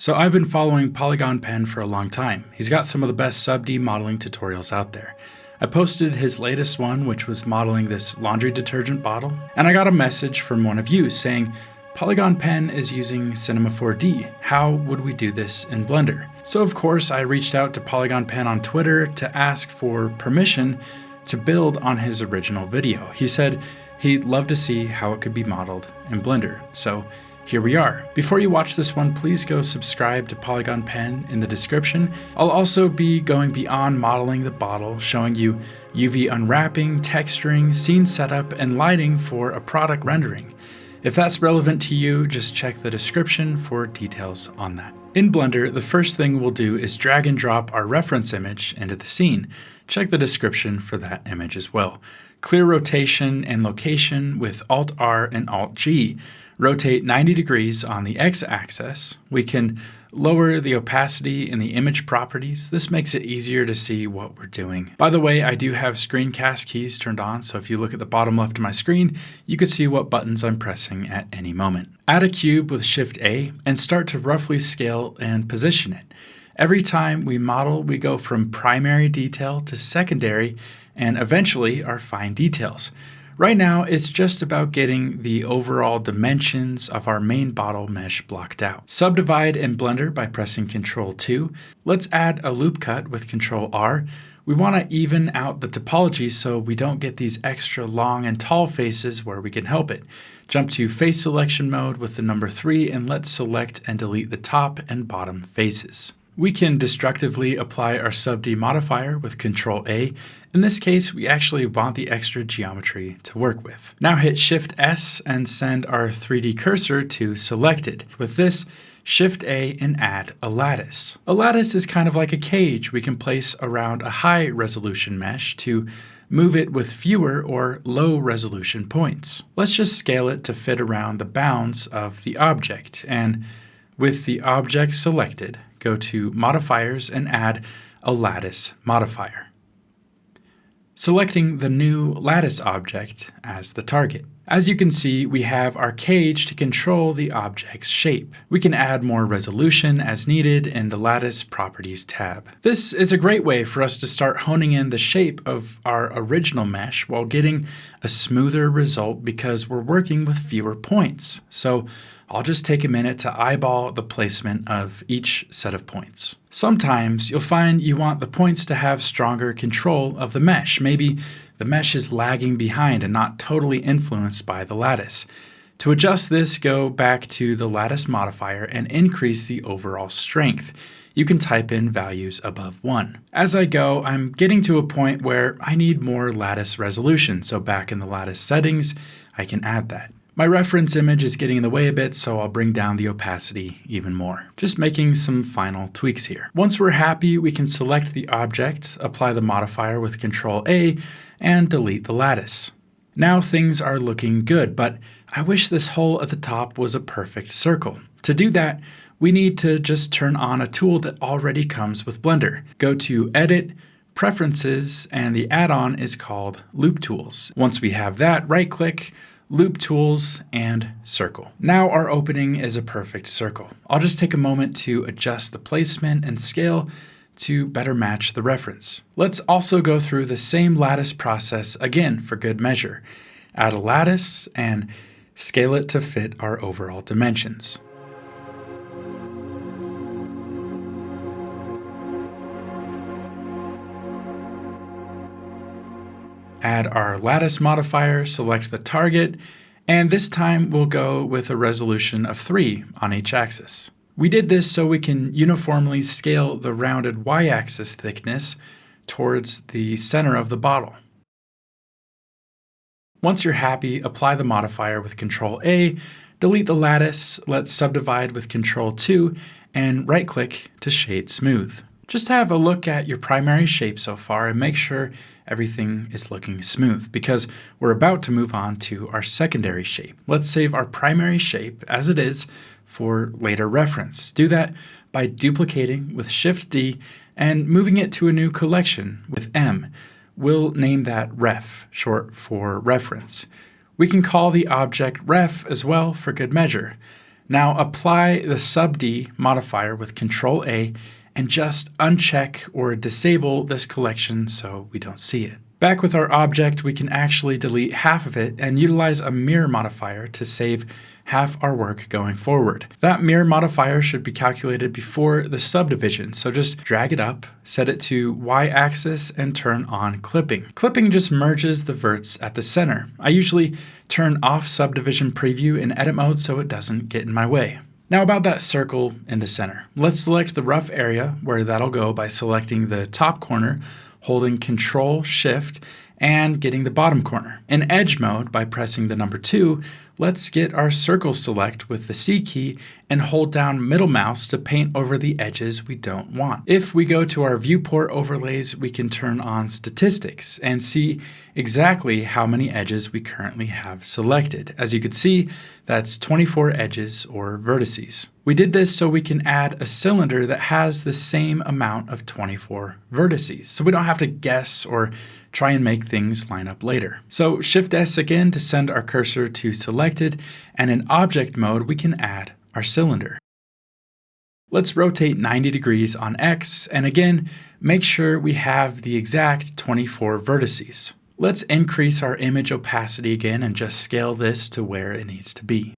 So I've been following Polygon Pen for a long time. He's got some of the best sub-D modeling tutorials out there. I posted his latest one, which was modeling this laundry detergent bottle, and I got a message from one of you saying, Polygon Pen is using Cinema 4D. How would we do this in Blender? So of course I reached out to Polygon Pen on Twitter to ask for permission to build on his original video. He said he'd love to see how it could be modeled in Blender. So here we are. Before you watch this one, please go subscribe to Polygon Pen in the description. I'll also be going beyond modeling the bottle, showing you UV unwrapping, texturing, scene setup, and lighting for a product rendering. If that's relevant to you, just check the description for details on that. In Blender, the first thing we'll do is drag and drop our reference image into the scene. Check the description for that image as well. Clear rotation and location with Alt-R and Alt-G. Rotate 90 degrees on the x-axis. We can lower the opacity in the image properties. This makes it easier to see what we're doing. By the way, I do have screencast keys turned on, so if you look at the bottom left of my screen, you can see what buttons I'm pressing at any moment. Add a cube with Shift-A and start to roughly scale and position it. Every time we model, we go from primary detail to secondary and eventually our fine details. Right now, it's just about getting the overall dimensions of our main bottle mesh blocked out. Subdivide in Blender by pressing Ctrl 2. Let's add a loop cut with Ctrl R. We want to even out the topology so we don't get these extra long and tall faces where we can help it. Jump to face selection mode with the number 3 and let's select and delete the top and bottom faces. We can destructively apply our sub-D modifier with Ctrl A. In this case, we actually want the extra geometry to work with. Now hit Shift S and send our 3D cursor to selected. With this, Shift A and add a lattice. A lattice is kind of like a cage we can place around a high resolution mesh to move it with fewer or low resolution points. Let's just scale it to fit around the bounds of the object, and with the object selected, go to Modifiers and add a Lattice modifier, selecting the new Lattice object as the target. As you can see, we have our cage to control the object's shape. We can add more resolution as needed in the Lattice Properties tab. This is a great way for us to start honing in the shape of our original mesh while getting a smoother result because we're working with fewer points. So I'll just take a minute to eyeball the placement of each set of points. Sometimes you'll find you want the points to have stronger control of the mesh. Maybe the mesh is lagging behind and not totally influenced by the lattice. To adjust this, go back to the lattice modifier and increase the overall strength. You can type in values above 1. As I go, I'm getting to a point where I need more lattice resolution, so back in the lattice settings, I can add that. My reference image is getting in the way a bit, so I'll bring down the opacity even more. Just making some final tweaks here. Once we're happy, we can select the object, apply the modifier with Ctrl A, and delete the lattice. Now things are looking good, but I wish this hole at the top was a perfect circle. To do that, we need to just turn on a tool that already comes with Blender. Go to Edit, Preferences, and the add-on is called Loop Tools. Once we have that, right-click, Loop Tools, and Circle. Now our opening is a perfect circle. I'll just take a moment to adjust the placement and scale to better match the reference. Let's also go through the same lattice process again for good measure. Add a lattice and scale it to fit our overall dimensions. Add our lattice modifier, select the target, and this time we'll go with a resolution of 3 on each axis. We did this so we can uniformly scale the rounded y-axis thickness towards the center of the bottle. Once you're happy, apply the modifier with Ctrl A, delete the lattice, let's subdivide with Ctrl 2, and right-click to shade smooth. Just have a look at your primary shape so far and make sure everything is looking smooth because we're about to move on to our secondary shape. Let's save our primary shape as it is for later reference. Do that by duplicating with Shift-D and moving it to a new collection with M. We'll name that Ref, short for reference. We can call the object Ref as well for good measure. Now apply the sub D modifier with Control A and just uncheck or disable this collection so we don't see it. Back with our object, we can actually delete half of it and utilize a mirror modifier to save half our work going forward. That mirror modifier should be calculated before the subdivision, so just drag it up, set it to Y-axis, and turn on clipping. Clipping just merges the verts at the center. I usually turn off subdivision preview in edit mode so it doesn't get in my way. Now about that circle in the center. Let's select the rough area where that'll go by selecting the top corner, holding Control Shift, and getting the bottom corner. In edge mode, by pressing the number 2, let's get our circle select with the C key and hold down middle mouse to paint over the edges we don't want. If we go to our viewport overlays, we can turn on statistics and see exactly how many edges we currently have selected. As you can see, that's 24 edges or vertices. We did this so we can add a cylinder that has the same amount of 24 vertices, so we don't have to guess or try and make things line up later. So Shift S again to send our cursor to selected, and in object mode we can add our cylinder. Let's rotate 90 degrees on X, and again, make sure we have the exact 24 vertices. Let's increase our image opacity again and just scale this to where it needs to be.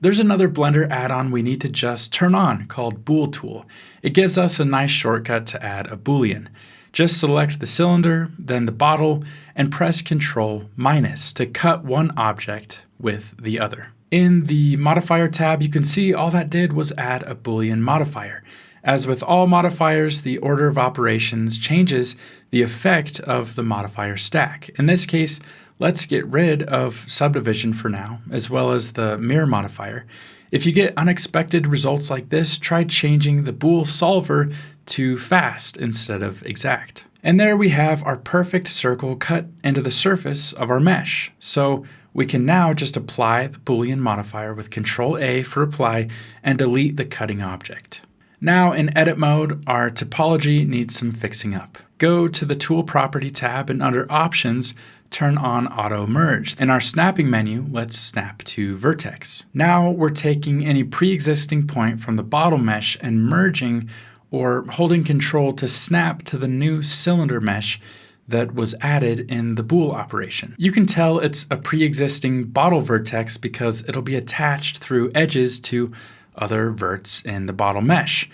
There's another Blender add-on we need to just turn on called Bool Tool. It gives us a nice shortcut to add a Boolean. Just select the cylinder, then the bottle, and press Ctrl- to cut one object with the other. In the modifier tab, you can see all that did was add a Boolean modifier. As with all modifiers, the order of operations changes the effect of the modifier stack. In this case, let's get rid of subdivision for now, as well as the mirror modifier. If you get unexpected results like this, try changing the bool solver to fast instead of exact. And there we have our perfect circle cut into the surface of our mesh. So we can now just apply the Boolean modifier with Control A for apply and delete the cutting object. Now in edit mode, our topology needs some fixing up. Go to the Tool Property tab and under Options, turn on Auto Merge. In our snapping menu, let's snap to vertex. Now we're taking any pre-existing point from the bottle mesh and merging or holding Control to snap to the new cylinder mesh that was added in the bool operation. You can tell it's a pre-existing bottle vertex because it'll be attached through edges to other verts in the bottle mesh.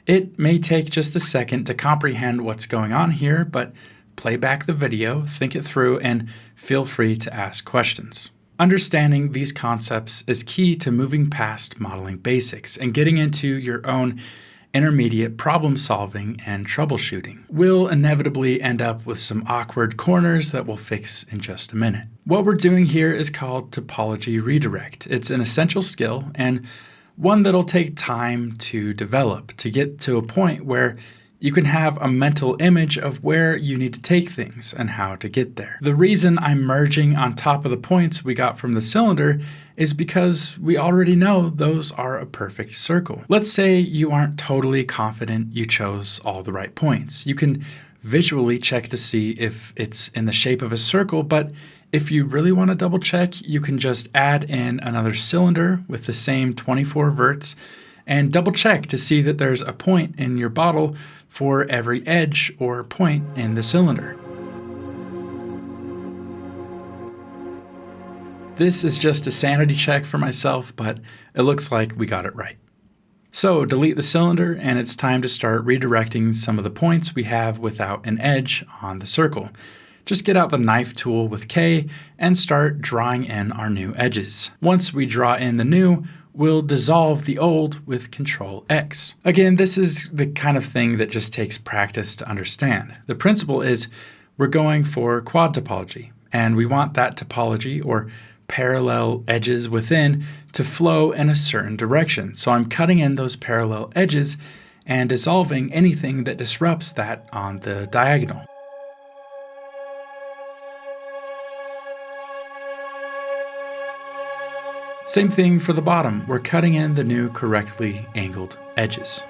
It may take just a second to comprehend what's going on here, but play back the video, think it through, and feel free to ask questions. Understanding these concepts is key to moving past modeling basics and getting into your own intermediate problem solving and troubleshooting. We'll inevitably end up with some awkward corners that we'll fix in just a minute. What we're doing here is called topology redirect. It's an essential skill and one that'll take time to develop to get to a point where you can have a mental image of where you need to take things and how to get there. The reason I'm merging on top of the points we got from the cylinder is because we already know those are a perfect circle. Let's say you aren't totally confident you chose all the right points. You can visually check to see if it's in the shape of a circle, but if you really want to double check, you can just add in another cylinder with the same 24 verts and double check to see that there's a point in your bottle for every edge or point in the cylinder. This is just a sanity check for myself, but it looks like we got it right. So delete the cylinder and it's time to start redirecting some of the points we have without an edge on the circle. Just get out the knife tool with K and start drawing in our new edges. Once we draw in the new, we'll dissolve the old with Control X. Again, this is the kind of thing that just takes practice to understand. The principle is we're going for quad topology, and we want that topology or parallel edges within to flow in a certain direction. So I'm cutting in those parallel edges and dissolving anything that disrupts that on the diagonal. Same thing for the bottom, we're cutting in the new correctly angled edges.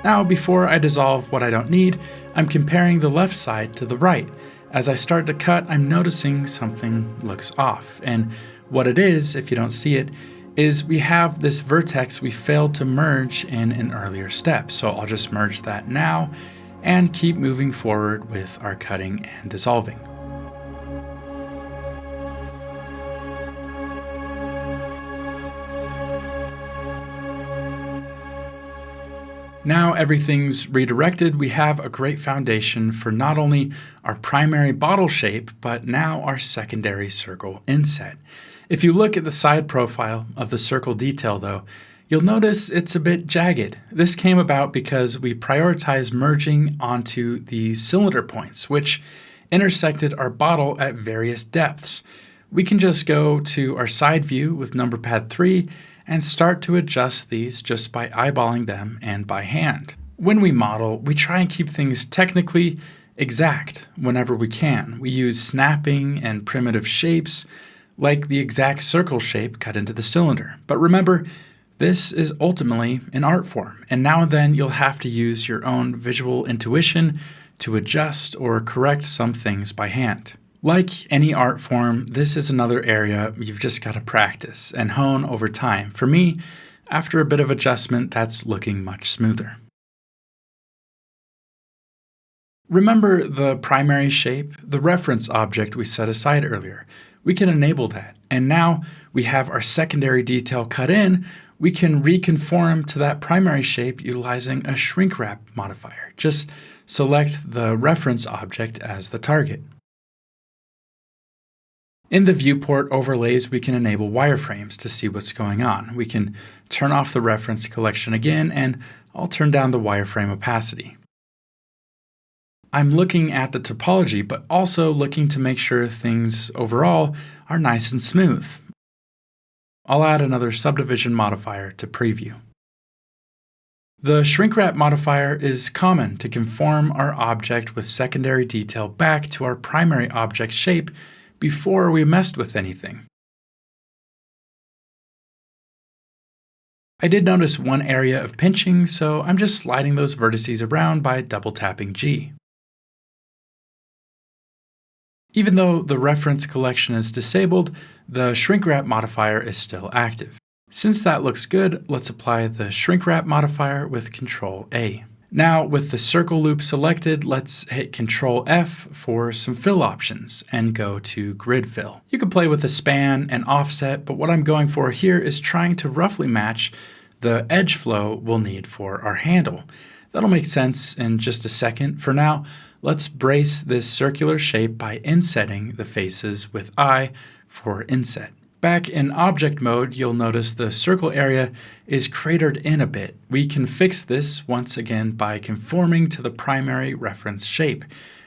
Now, before I dissolve what I don't need, I'm comparing the left side to the right. As I start to cut, I'm noticing something looks off. And what it is, if you don't see it, is we have this vertex we failed to merge in an earlier step. So I'll just merge that now and keep moving forward with our cutting and dissolving. Now everything's redirected, we have a great foundation for not only our primary bottle shape, but now our secondary circle inset. If you look at the side profile of the circle detail though, you'll notice it's a bit jagged. This came about because we prioritized merging onto the cylinder points, which intersected our bottle at various depths. We can just go to our side view with number pad 3 and start to adjust these just by eyeballing them and by hand. When we model, we try and keep things technically exact whenever we can. We use snapping and primitive shapes, like the exact circle shape cut into the cylinder. But remember, this is ultimately an art form, and now and then you'll have to use your own visual intuition to adjust or correct some things by hand. Like any art form, this is another area you've just got to practice and hone over time. For me, after a bit of adjustment, that's looking much smoother. Remember the primary shape, the reference object we set aside earlier. We can enable that, and now we have our secondary detail cut in. We can reconform to that primary shape utilizing a shrink wrap modifier. Just select the reference object as the target. In the viewport overlays, we can enable wireframes to see what's going on. We can turn off the reference collection again, and I'll turn down the wireframe opacity. I'm looking at the topology, but also looking to make sure things overall are nice and smooth. I'll add another subdivision modifier to preview. The shrink wrap modifier is common to conform our object with secondary detail back to our primary object shape before we messed with anything. I did notice one area of pinching, so I'm just sliding those vertices around by double tapping G. Even though the reference collection is disabled, the shrink wrap modifier is still active. Since that looks good, let's apply the shrink wrap modifier with Ctrl A. Now, with the circle loop selected, let's hit Ctrl F for some fill options and go to grid fill. You can play with the span and offset, but what I'm going for here is trying to roughly match the edge flow we'll need for our handle. That'll make sense in just a second. For now, let's brace this circular shape by insetting the faces with I for inset. Back in object mode, you'll notice the circle area is cratered in a bit. We can fix this once again by conforming to the primary reference shape.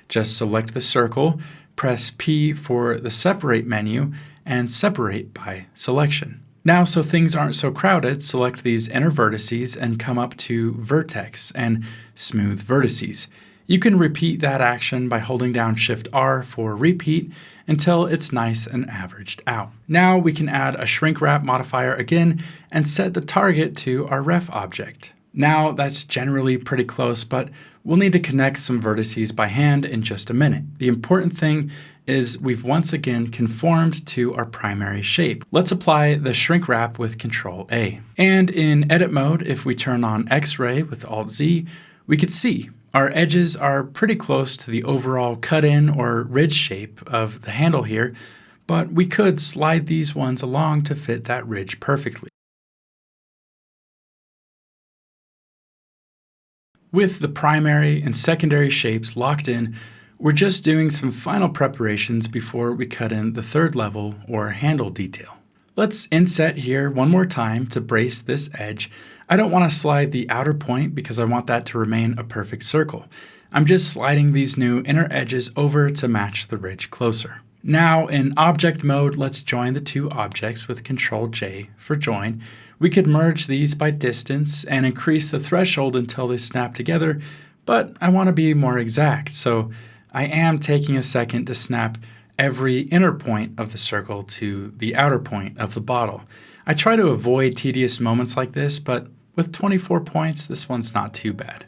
Just select the circle, press P for the separate menu, and separate by selection. Now, so things aren't so crowded, select these inner vertices and come up to Vertex and Smooth Vertices. You can repeat that action by holding down Shift R for repeat until it's nice and averaged out. Now we can add a shrink wrap modifier again and set the target to our ref object. Now that's generally pretty close, but we'll need to connect some vertices by hand in just a minute. The important thing is we've once again conformed to our primary shape. Let's apply the shrink wrap with Ctrl A. And in edit mode, if we turn on X-ray with Alt Z, we could see our edges are pretty close to the overall cut-in or ridge shape of the handle here, but we could slide these ones along to fit that ridge perfectly. With the primary and secondary shapes locked in, we're just doing some final preparations before we cut in the third level or handle detail. Let's inset here one more time to brace this edge. I don't want to slide the outer point because I want that to remain a perfect circle. I'm just sliding these new inner edges over to match the ridge closer. Now in object mode, let's join the two objects with Ctrl J for join. We could merge these by distance and increase the threshold until they snap together, but I want to be more exact, so I am taking a second to snap every inner point of the circle to the outer point of the bottle. I try to avoid tedious moments like this, but With 24 points, this one's not too bad.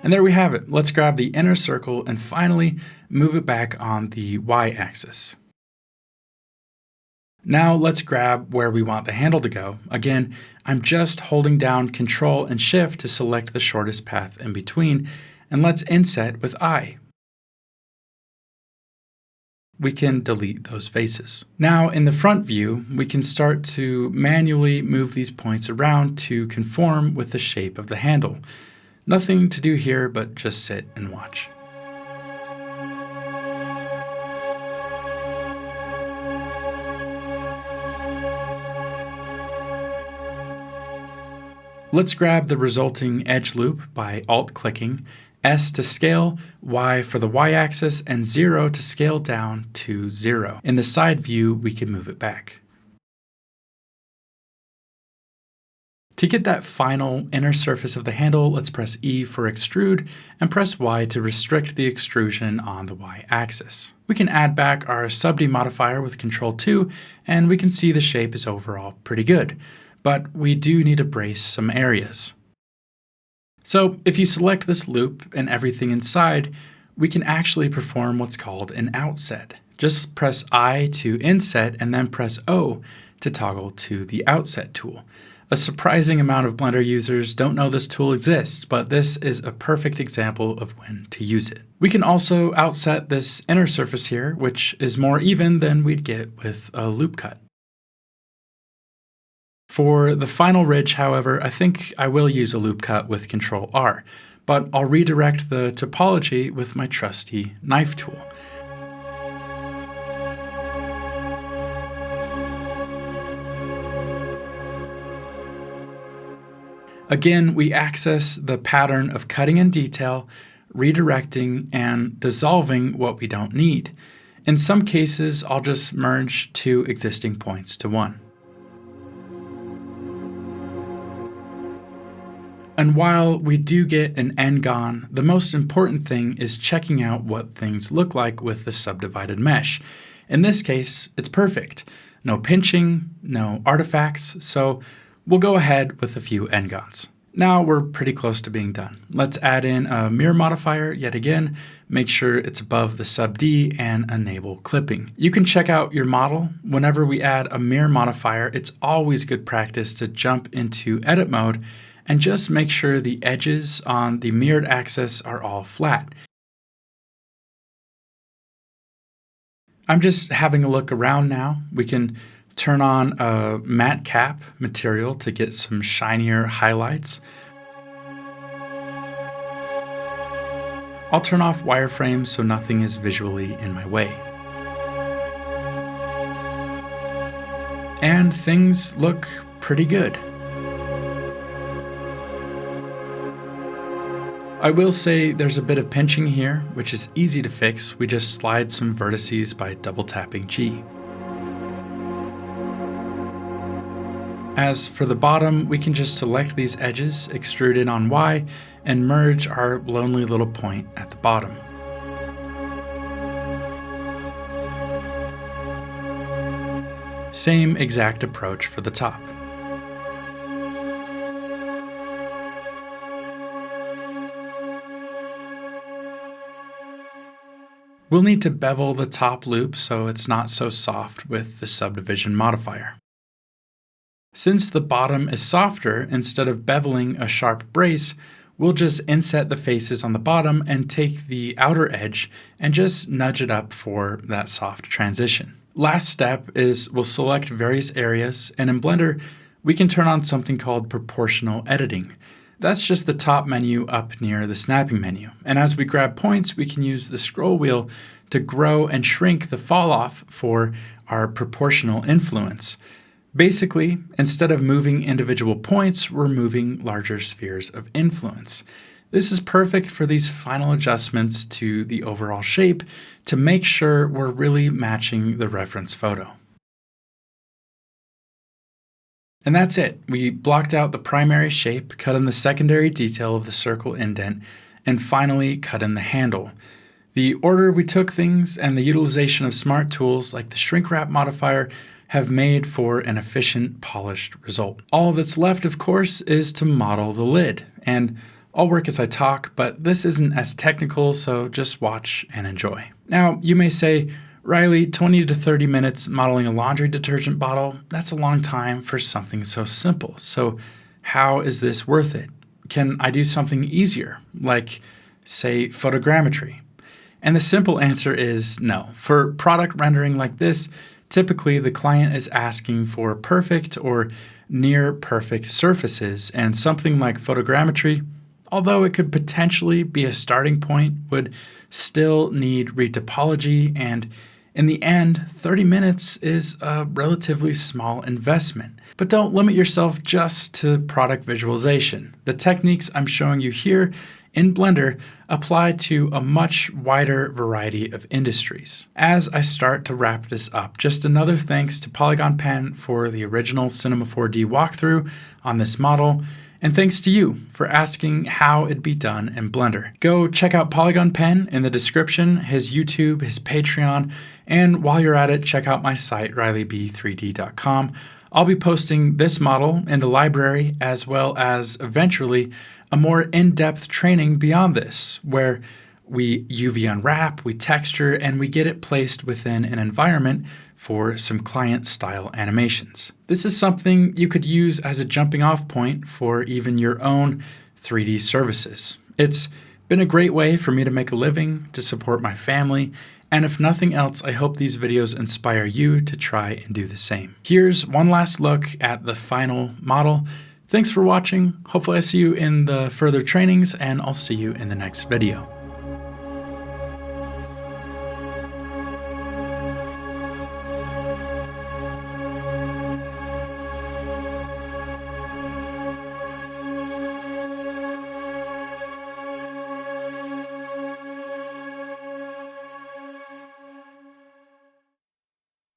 And there we have it. Let's grab the inner circle and finally move it back on the y-axis. Now let's grab where we want the handle to go. Again, I'm just holding down Control and Shift to select the shortest path in between, and let's inset with I. We can delete those faces. Now in the front view, we can start to manually move these points around to conform with the shape of the handle. Nothing to do here but just sit and watch. Let's grab the resulting edge loop by Alt-clicking, S to scale, Y for the Y-axis, and 0 to scale down to 0. In the side view, we can move it back. To get that final inner surface of the handle, let's press E for extrude and press Y to restrict the extrusion on the Y-axis. We can add back our sub-D modifier with Control 2, and we can see the shape is overall pretty good, but we do need to brace some areas. So if you select this loop and everything inside, we can actually perform what's called an outset. Just press I to inset and then press O to toggle to the outset tool. A surprising amount of Blender users don't know this tool exists, but this is a perfect example of when to use it. We can also outset this inner surface here, which is more even than we'd get with a loop cut. For the final ridge, however, I think I will use a loop cut with Control R, but I'll redirect the topology with my trusty knife tool. Again, we access the pattern of cutting in detail, redirecting, and dissolving what we don't need. In some cases, I'll just merge two existing points to one. And while we do get an n-gon, the most important thing is checking out what things look like with the subdivided mesh. In this case, it's perfect. No pinching, no artifacts, so we'll go ahead with a few n-gons. Now we're pretty close to being done. Let's add in a mirror modifier yet again, make sure it's above the sub-D, and enable clipping. You can check out your model. Whenever we add a mirror modifier, it's always good practice to jump into edit mode and just make sure the edges on the mirrored axis are all flat. I'm just having a look around now. We can turn on a matte cap material to get some shinier highlights. I'll turn off wireframes so nothing is visually in my way. And things look pretty good. I will say there's a bit of pinching here, which is easy to fix. We just slide some vertices by double tapping G. As for the bottom, we can just select these edges, extrude in on Y, and merge our lonely little point at the bottom. Same exact approach for the top. We'll need to bevel the top loop so it's not so soft with the subdivision modifier. Since the bottom is softer, instead of beveling a sharp brace, we'll just inset the faces on the bottom and take the outer edge and just nudge it up for that soft transition. Last step is we'll select various areas, and in Blender, we can turn on something called proportional editing. That's just the top menu up near the snapping menu. And as we grab points, we can use the scroll wheel to grow and shrink the fall off for our proportional influence. Basically, instead of moving individual points, we're moving larger spheres of influence. This is perfect for these final adjustments to the overall shape to make sure we're really matching the reference photo. And that's it. We blocked out the primary shape, cut in the secondary detail of the circle indent, and finally cut in the handle. The order we took things and the utilization of smart tools like the shrink wrap modifier have made for an efficient, polished result. All that's left, of course, is to model the lid. And I'll work as I talk, but this isn't as technical, so just watch and enjoy. Now, you may say, Riley, 20 to 30 minutes modeling a laundry detergent bottle, that's a long time for something so simple. So how is this worth it? Can I do something easier, like, say, photogrammetry? And the simple answer is no. For product rendering like this, typically the client is asking for perfect or near perfect surfaces, and something like photogrammetry, although it could potentially be a starting point, would still need retopology, and in the end, 30 minutes is a relatively small investment. But don't limit yourself just to product visualization. The techniques I'm showing you here in Blender apply to a much wider variety of industries. As I start to wrap this up, just another thanks to Polygon Pen for the original Cinema 4D walkthrough on this model, and thanks to you for asking how it'd be done in Blender. Go check out Polygon Pen in the description, his YouTube, his Patreon, and while you're at it, check out my site, rileyb3d.com. I'll be posting this model in the library, as well as eventually a more in-depth training beyond this, where we UV unwrap, we texture, and we get it placed within an environment for some client-style animations. This is something you could use as a jumping-off point for even your own 3D services. It's been a great way for me to make a living, to support my family, and if nothing else, I hope these videos inspire you to try and do the same. Here's one last look at the final model. Thanks for watching. Hopefully I see you in the further trainings, and I'll see you in the next video.